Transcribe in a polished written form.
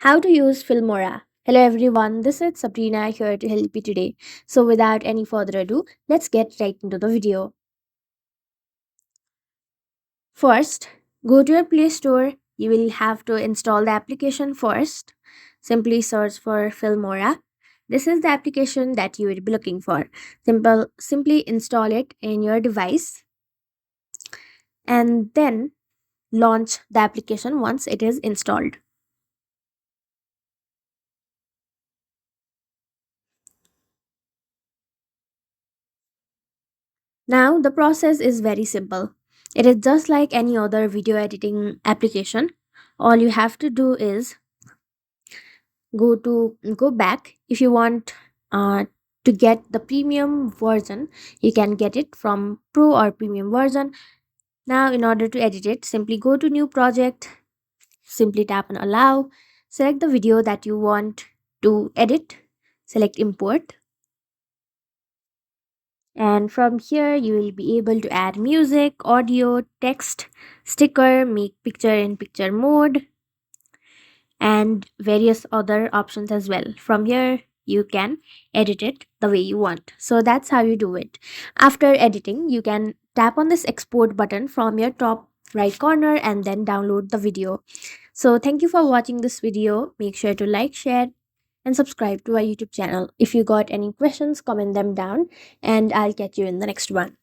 How to use Filmora. Hello everyone, this is Sabrina here to help you today. So without any further ado, let's get right into the video. First, go to your Play Store. You will have to install the application first. Simply search for Filmora. This is the application that you will be looking for. Simply install it in your device and then launch the application once it is installed. Now, the process is very simple. It is just like any other video editing application. All you have to do is go back. If you want to get the premium version, you can get it from pro or premium version. Now, in order to edit it, simply go to new project, simply tap on allow, select the video that you want to edit, select import, and from here you will be able to add music, audio, text, sticker, make picture in picture mode, and various other options as well. From here you can edit it the way you want. So that's how you do it. After editing, you can tap on this export button from your top right corner and then download the video. So thank you for watching this video. Make sure to like, share, and subscribe to our YouTube channel. If you got any questions, comment them down and I'll catch you in the next one.